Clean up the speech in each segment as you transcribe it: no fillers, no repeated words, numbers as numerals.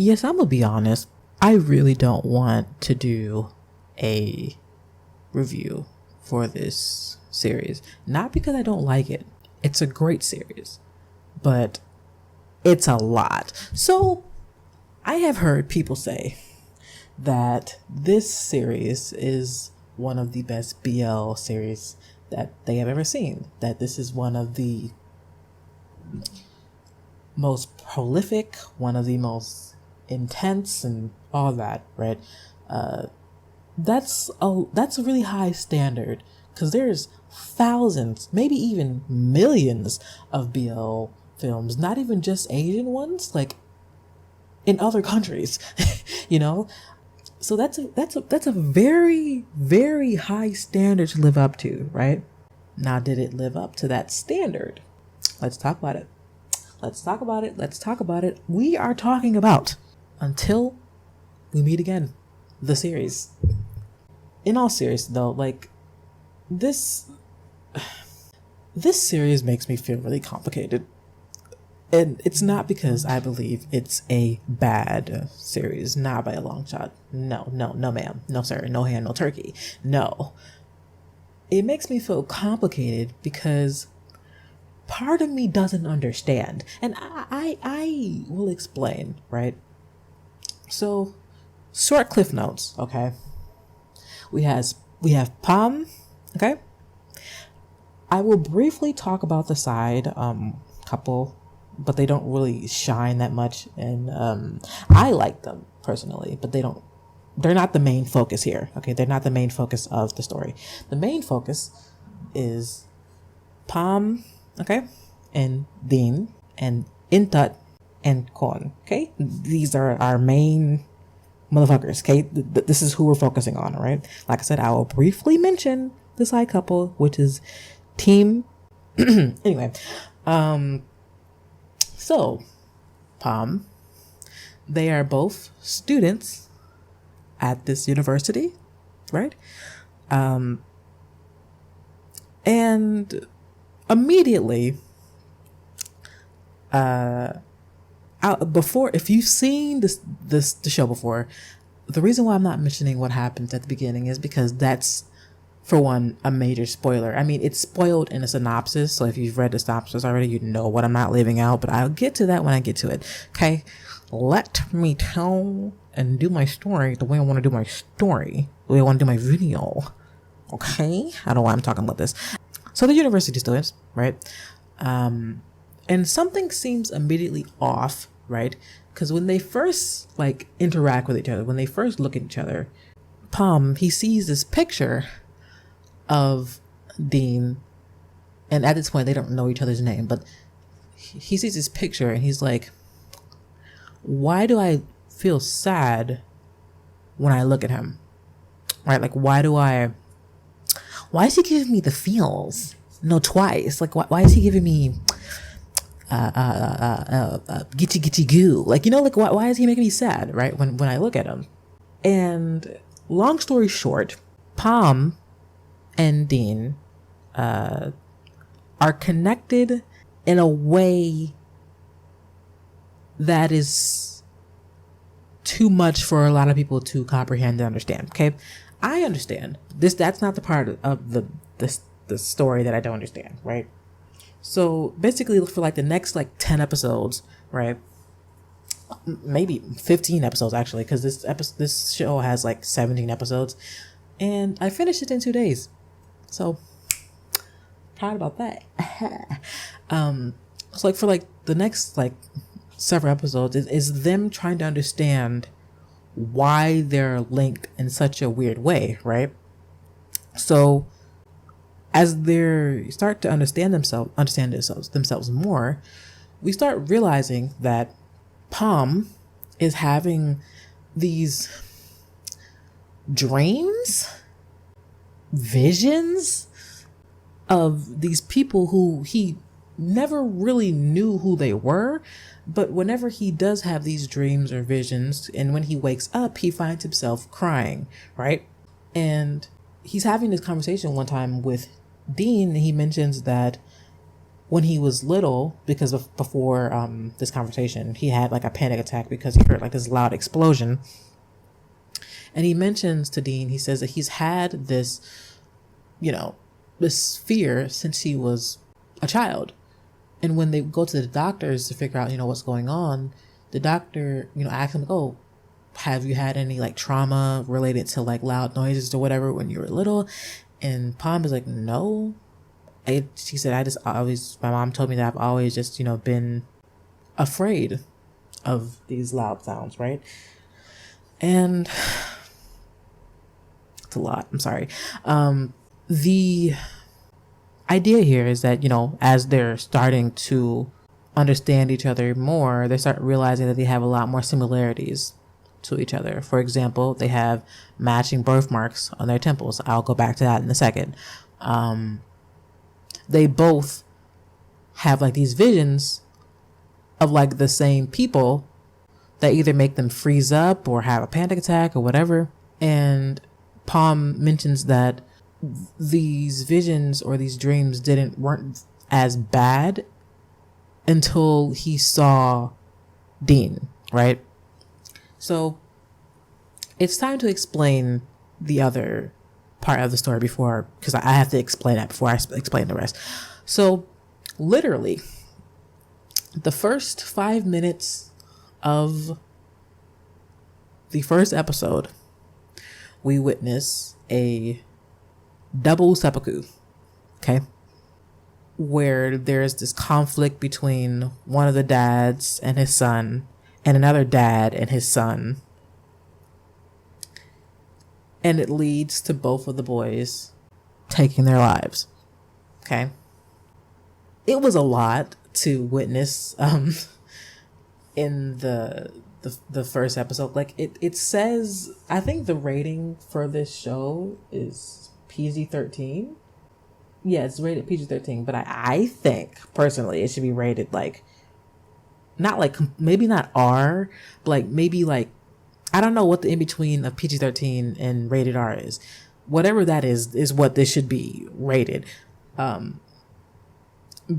Yes, I'm gonna be honest. I really don't want to do a review for this series. Not because I don't like it. It's a great series, but it's a lot. So I have heard people say that this series is one of the best BL series that they have ever seen. That this is one of the most prolific, one of the most intense, and all that, right? That's a really high standard, because there's thousands, maybe even millions of BL films, not even just Asian ones, like in other countries, you know. So that's a very, very high standard to live up to, right? Now, did it live up to that standard? Let's talk about it. Let's talk about it. Let's talk about it. We are talking about Until We Meet Again, the series. In all seriousness, though, like this series makes me feel really complicated. And it's not because I believe it's a bad series, not by a long shot. No, ma'am. No, sir. No hand, no turkey. No. It makes me feel complicated because part of me doesn't understand. And I will explain, right? So, short cliff notes, okay? We have Pharm, okay? I will briefly talk about the side couple, but they don't really shine that much, and I like them personally, but they're not the main focus here, okay? They're not the main focus of the story. The main focus is Pharm, okay, and Dean, and Intat, and Kon, okay? These are our main motherfuckers, okay? This is who we're focusing on, all right? Like I said, I will briefly mention the side couple, which is Team. Anyway, so Pharm, they are both students at this university, right? And immediately, before, if you've seen the show before, the reason why I'm not mentioning what happens at the beginning is because that's, for one, a major spoiler. I mean, it's spoiled in a synopsis, so if you've read the synopsis already, you know what I'm not leaving out, but I'll get to that when I get to it. Okay, let me tell and do my story the way I want to do my story, the way I want to do my video. Okay, I don't know why I'm talking about this. So the university students, right? And something seems immediately off, right? Because when they first interact with each other, when they first look at each other, Pharm, he sees this picture of Dean, and at this point they don't know each other's name, but he sees this picture and he's like, why do I feel sad when I look at him, right? Like, why is he giving me the feels? No, twice. Like, why is he giving me gitchy gitchy goo? Like, you know, like, why is he making me sad, right, when I look at him? And long story short, Pharm and Dean are connected in a way that is too much for a lot of people to comprehend and understand. Okay, I understand this. That's not the part of the story that I don't understand, right? So basically, for the next 10 episodes, right? Maybe 15 episodes actually, because this show has 17 episodes, and I finished it in 2 days. So proud about that. So for the next several episodes is them trying to understand why they're linked in such a weird way, right? So as they start to understand themselves more, we start realizing that Pharm is having these dreams, visions of these people who he never really knew who they were, but whenever he does have these dreams or visions, and when he wakes up, he finds himself crying, right? And he's having this conversation one time with Dean, and he mentions that when he was little, because before this conversation, he had like a panic attack because he heard like this loud explosion. And he mentions to Dean, he says that he's had this, this fear since he was a child. And when they go to the doctors to figure out, what's going on, the doctor, asks him, oh, have you had any like trauma related to like loud noises or whatever when you were little? And Pharm is like, no. She said, my mom told me that I've always just, been afraid of these loud sounds, right? And it's a lot. I'm sorry. The idea here is that, as they're starting to understand each other more, they start realizing that they have a lot more similarities to each other. For example, they have matching birthmarks on their temples. I'll go back to that in a second. They both have like these visions of like the same people that either make them freeze up or have a panic attack or whatever. And Pharm mentions that these visions or these dreams weren't as bad until he saw Dean, right? So it's time to explain the other part of the story because I have to explain that before I explain the rest. So literally the first 5 minutes of the first episode, we witness a double seppuku, okay? Where there's this conflict between one of the dads and his son and another dad and his son. And it leads to both of the boys taking their lives. Okay. It was a lot to witness in the first episode. Like it says, I think the rating for this show is PG-13. Yeah, it's rated PG-13, but I think personally it should be rated like, not like, maybe not R, but like maybe like, I don't know what the in-between of PG-13 and rated R is. Whatever that is what this should be rated.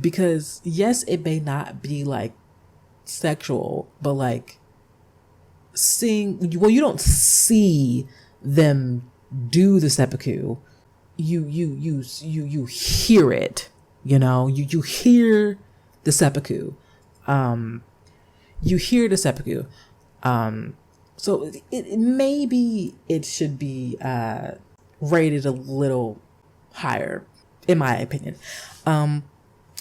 Because yes, it may not be like sexual, but like you don't see them do the seppuku. You hear it, you hear the seppuku. You hear the seppuku. So maybe it should be rated a little higher, in my opinion.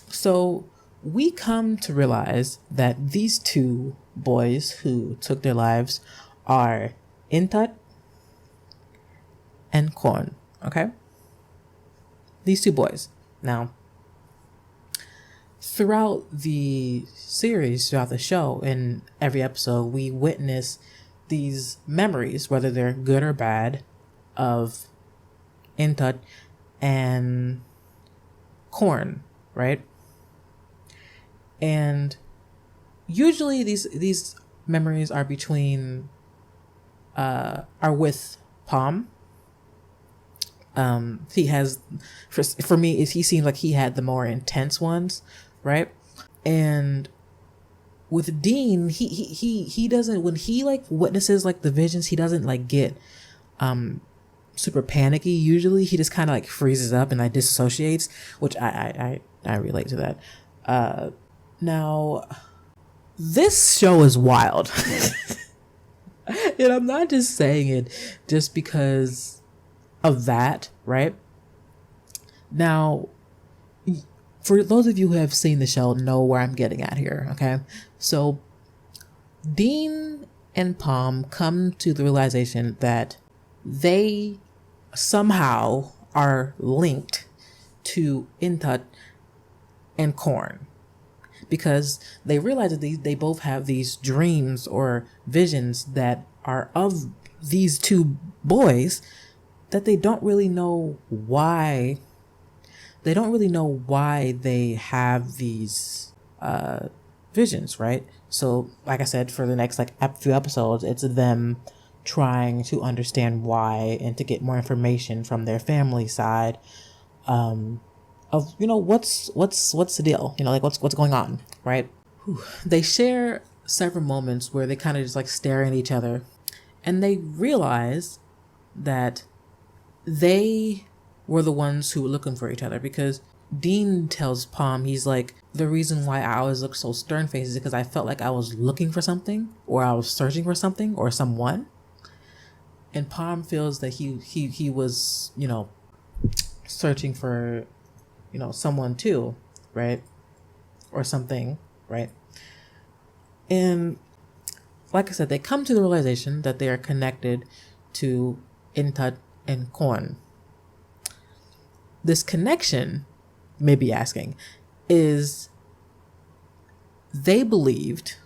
So we come to realize that these two boys who took their lives are Intut and Korn. Okay? These two boys. Now, throughout the series, throughout the show, in every episode, we witness these memories, whether they're good or bad, of Intut and Korn, right? And usually these memories are with Pharm. He has, for me, he seems like he had the more intense ones, right? And with Dean, he doesn't, when he like witnesses like the visions, he doesn't like get super panicky. Usually he just kind of like freezes up and like disassociates, which I relate to that. Now this show is wild. And I'm not just saying it just because of that, right? Now, for those of you who have seen the show, know where I'm getting at here, okay? So Dean and Pharm come to the realization that they somehow are linked to Intut and Korn, because they realize that they both have these dreams or visions that are of these two boys, that they don't really know why. They don't really know why they have these visions, right? So, like I said, for the next like few episodes, it's them trying to understand why and to get more information from their family side of of, what's the deal? Like what's going on, right? Whew. They share several moments where they kind of just like stare at each other, and they realize that they were the ones who were looking for each other, because Dean tells Pharm, he's like, the reason why I always look so stern-faced is because I felt like I was looking for something, or I was searching for something or someone. And Pharm feels that he was, searching for, someone too, right? Or something, right? And like I said, they come to the realization that they are connected to Intut and Korn. This connection, may be asking, is they believed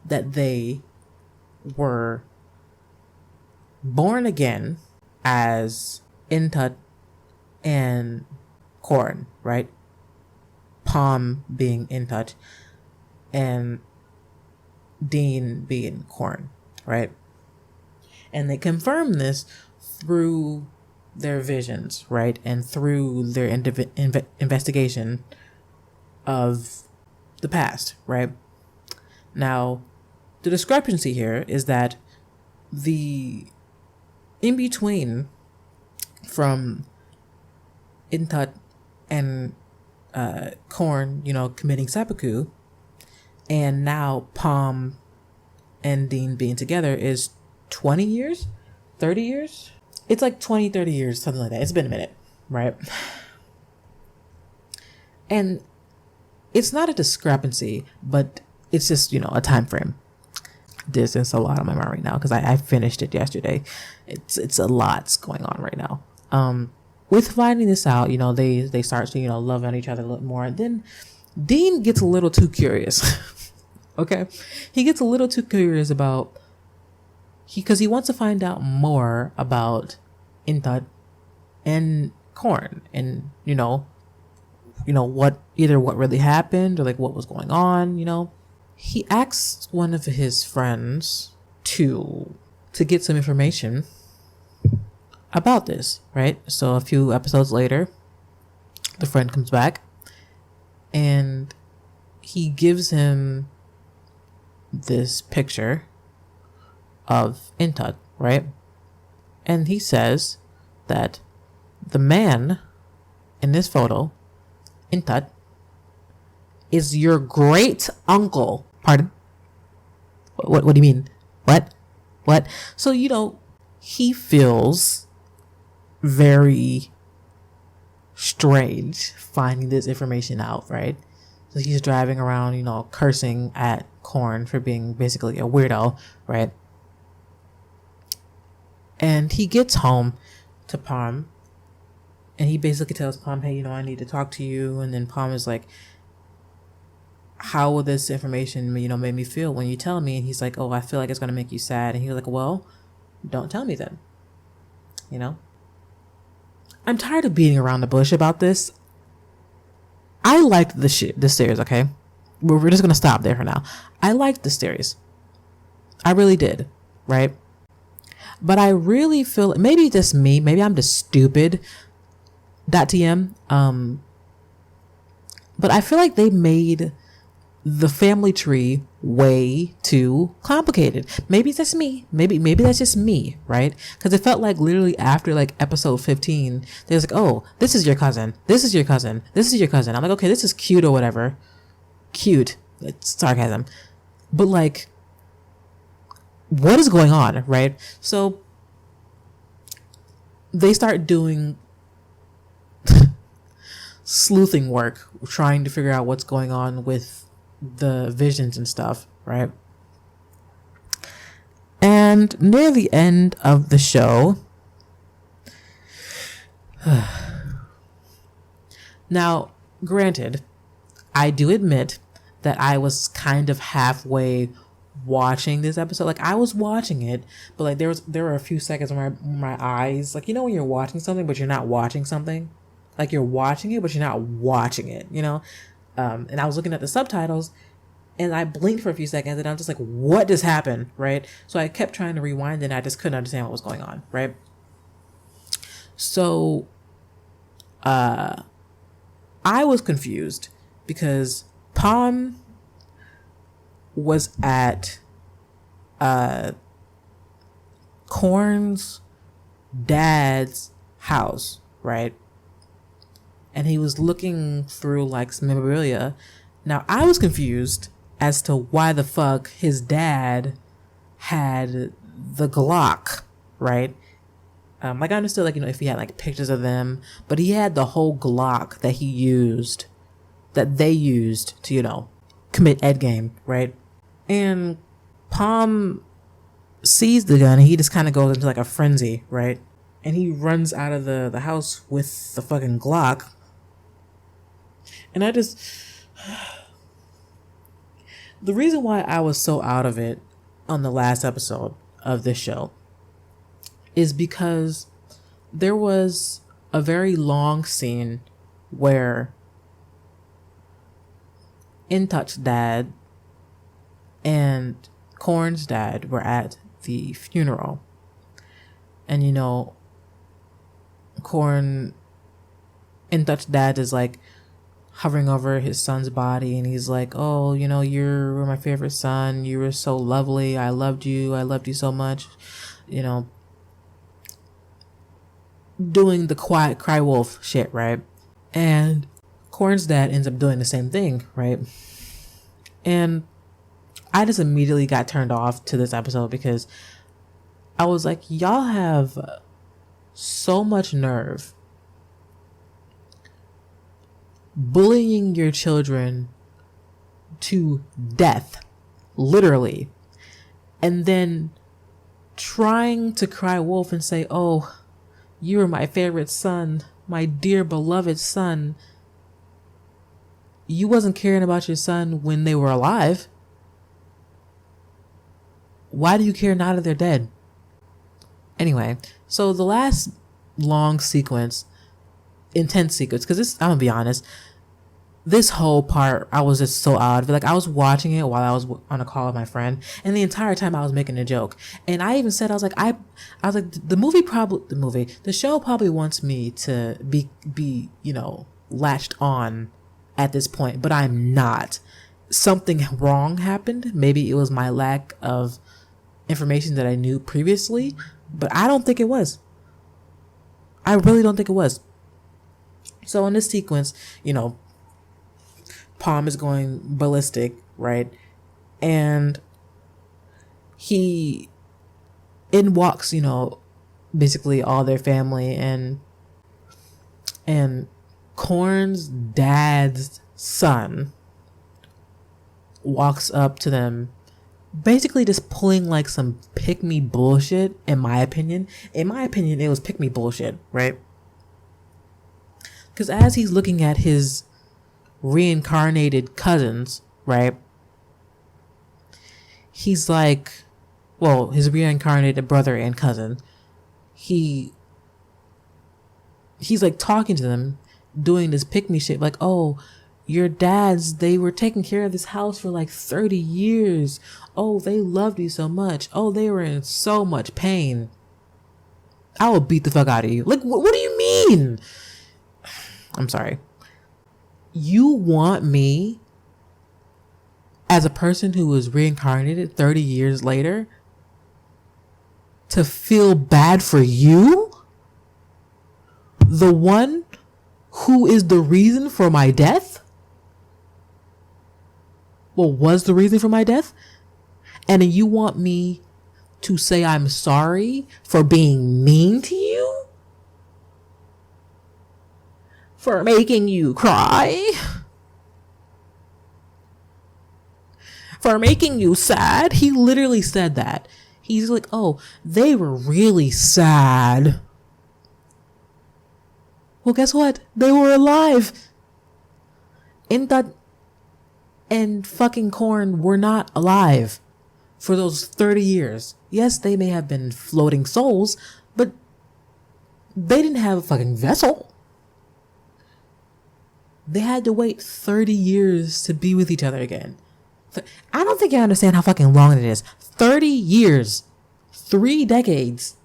that they were born again as Intut and Korn, right? Pharm being Intut and Dean being Korn, right? And they confirm this through their visions, right? And through their investigation of the past, right? Now, the discrepancy here is that the in-between from Intut and Korn, committing seppuku, and now Pharm and Dean being together is 20 years? 30 years? It's like 20, 30 years, something like that. It's been a minute, right? And it's not a discrepancy, but it's just, a time frame. This is a lot on my mind right now because I finished it yesterday. It's a lot's going on right now. With finding this out, they start to, love on each other a little more. Then Dean gets a little too curious. Okay? He gets a little too curious because he wants to find out more about Intut and Korn, and what really happened, or like what was going on. He asks one of his friends to get some information about this, right? So a few episodes later, the friend comes back and he gives him this picture of Intut, right? And he says that the man in this photo, Intut, is your great uncle. Pardon? What do you mean? What? So, he feels very strange finding this information out, right? So he's driving around, cursing at Korn for being basically a weirdo, right? And he gets home to Pharm, and he basically tells Pharm, hey, I need to talk to you. And then Pharm is like, how will this information, make me feel when you tell me? And he's like, oh, I feel like it's going to make you sad. And he was like, well, don't tell me then. I'm tired of beating around the bush about this. I liked this series, okay? We're just going to stop there for now. I liked this series. I really did, right? But I really feel, maybe just me, maybe I'm just stupid, .tm, but I feel like they made the family tree way too complicated. Maybe that's me. Maybe that's just me, right? Because it felt like literally after like episode 15, they was like, oh, this is your cousin. This is your cousin. This is your cousin. I'm like, okay, this is cute or whatever. Cute. It's sarcasm. But like, what is going on, right? So they start doing sleuthing work, trying to figure out what's going on with the visions and stuff, right? And near the end of the show, now, granted, I do admit that I was kind of halfway watching this episode. Like, I was watching it, but like there were a few seconds where my eyes, like, when you're watching something but you're not watching something, like you're watching it but you're not watching it, and I was looking at the subtitles and I blinked for a few seconds and I'm just like, what just happened, right? So I kept trying to rewind and I just couldn't understand what was going on, right? So I I was confused because Pharm was at Korn's dad's house, right? And he was looking through like some memorabilia. Now I was confused as to why the fuck his dad had the Glock, right? Like I understood, like, you know, if he had like pictures of them, but he had the whole Glock that they used to, you know, commit Ed game, right? And Pharm sees the gun and he just kind of goes into like a frenzy, right? And he runs out of the house with the fucking Glock. And the reason why I was so out of it on the last episode of this show is because there was a very long scene where Natouch's dad and Korn's dad were at the funeral. And, you know, Natouch's dad is like hovering over his son's body, and he's like, oh, you know, you were my favorite son. You were so lovely. I loved you so much. You know, doing the quiet cry wolf shit, right? And Korn's dad ends up doing the same thing, right? And I just immediately got turned off to this episode because I was like, y'all have so much nerve bullying your children to death, literally, and then trying to cry wolf and say, oh, you were my favorite son, my dear beloved son. You wasn't caring about your son when they were alive. Why do you care now that they're dead? Anyway, so the last long sequence, intense sequence, because I'm gonna be honest, this whole part I was just so out of it. Like, I was watching it while I was on a call with my friend, and the entire time I was making a joke. And I even said, I was like, the show probably wants me to be, you know, latched on at this point, but I'm not. Something wrong happened. Maybe it was my lack of information that I knew previously, but I don't think it was. I really don't think it was. So in this sequence, you know, Pharm is going ballistic, right? And in walks, you know, basically all their family, and Korn's dad's son walks up to them, basically just pulling like some pick me bullshit. In my opinion, it was pick me bullshit, right? Because as he's looking at his reincarnated cousins, right, he's like, well, his reincarnated brother and cousin, he's like talking to them, doing this pick me shit, like, oh, your dads, they were taking care of this house for like 30 years. Oh, they loved you so much. Oh, they were in so much pain. I will beat the fuck out of you. Like, what do you mean? I'm sorry. You want me, as a person who was reincarnated 30 years later, to feel bad for you? The one who is the reason for my death? Well, was the reason for my death? And you want me to say I'm sorry for being mean to you? For making you cry? For making you sad? He literally said that. He's like, oh, they were really sad. Well, guess what? They were alive. And fucking Korn were not alive for those 30 years. Yes, they may have been floating souls, but they didn't have a fucking vessel. They had to wait 30 years to be with each other again. I don't think you understand how fucking long it is. 30 years. 3 decades.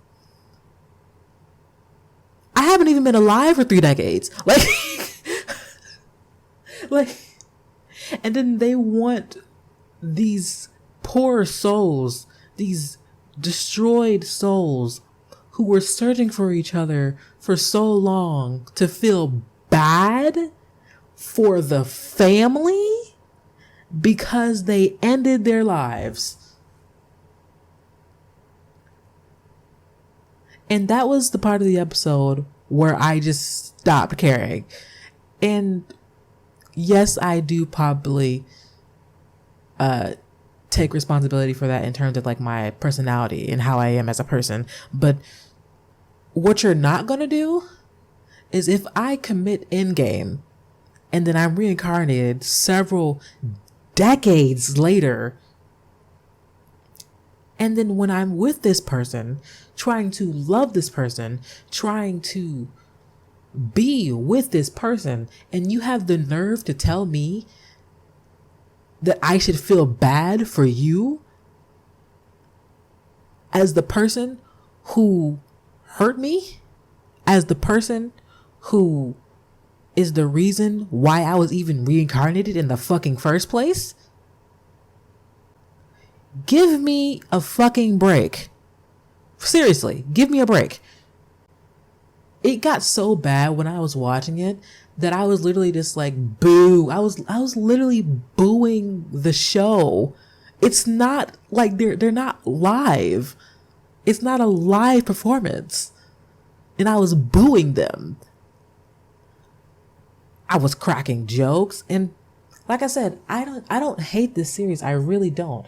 I haven't even been alive for 3 decades. Like, Like, and then they want these poor souls, these destroyed souls who were searching for each other for so long, to feel bad for the family because they ended their lives. And that was the part of the episode where I just stopped caring. And yes, I do probably take responsibility for that in terms of like my personality and how I am as a person. But what you're not gonna do is, if I commit in game and then I'm reincarnated several decades later, and then when I'm with this person, trying to love this person, trying to be with this person, and you have the nerve to tell me that I should feel bad for you as the person who hurt me, as the person who is the reason why I was even reincarnated in the fucking first place? Give me a fucking break. Seriously, give me a break. It got so bad when I was watching it that I was literally just like, boo. I was literally booing the show. It's not like they're not live. It's not a live performance. And I was booing them. I was cracking jokes, and like I said, I don't hate this series. I really don't.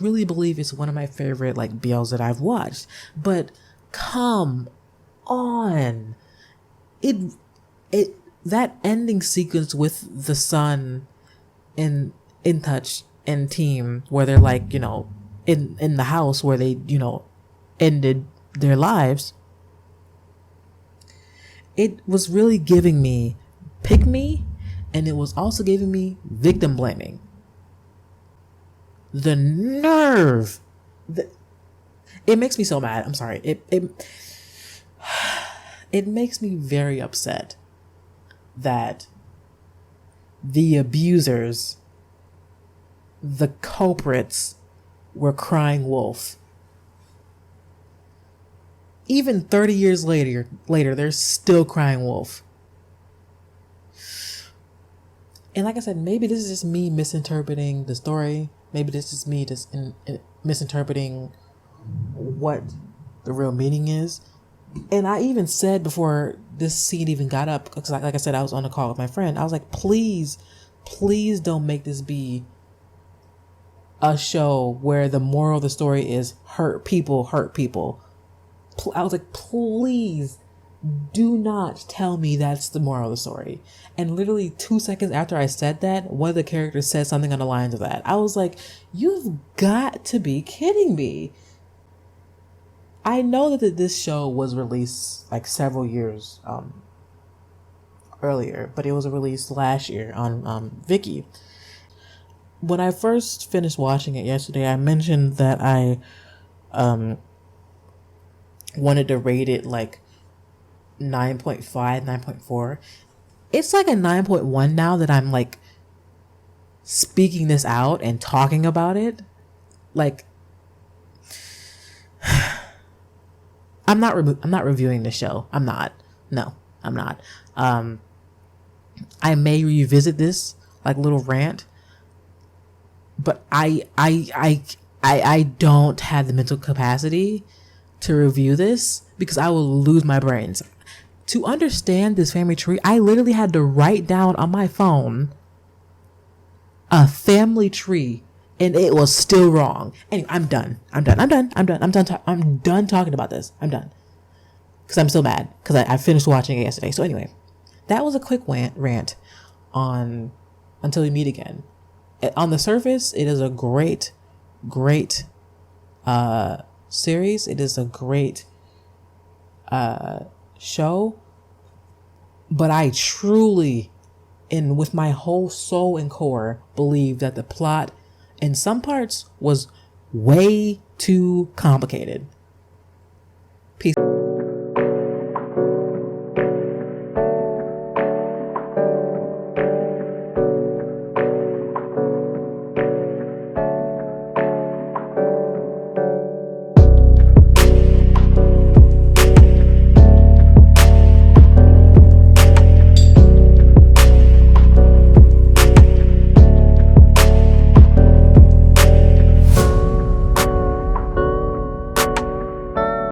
Really believe it's one of my favorite like BLs that I've watched. But come on, that ending sequence with the son in Natouch and team, where they're like, you know, in the house where they, you know, ended their lives. It was really giving me pick me, and it was also giving me victim blaming. The nerve. It makes me so mad. I'm sorry. It makes me very upset that the abusers, the culprits, were crying wolf. Even 30 years later, they're still crying wolf. And like I said, maybe this is just me misinterpreting the story. Maybe this is me just misinterpreting what the real meaning is. And I even said before this scene even got up, because like I said, I was on a call with my friend. I was like, please don't make this be a show where the moral of the story is hurt people. I was like, please do not tell me that's the moral of the story. And literally 2 seconds after I said that, one of the characters said something on the lines of that. I was like, you've got to be kidding me. I know that this show was released like several years earlier, but it was released last year on Viki. When I first finished watching it yesterday, I mentioned that I wanted to rate it like 9.5, 9.4. It's like a 9.1 now that I'm like speaking this out and talking about it. Like, I'm not reviewing the show. I'm not. No, I'm not. I may revisit this like little rant, but I don't have the mental capacity to review this because I will lose my brains. To understand this family tree, I literally had to write down on my phone a family tree, and it was still wrong. Anyway, I'm done talking about this. I'm done. Because I'm still mad. Because I finished watching it yesterday. So anyway, that was a quick rant on Until We Meet Again. On the surface, it is a great series. It is a great show. But I truly, and with my whole soul and core, believe that the plot in some parts was way too complicated.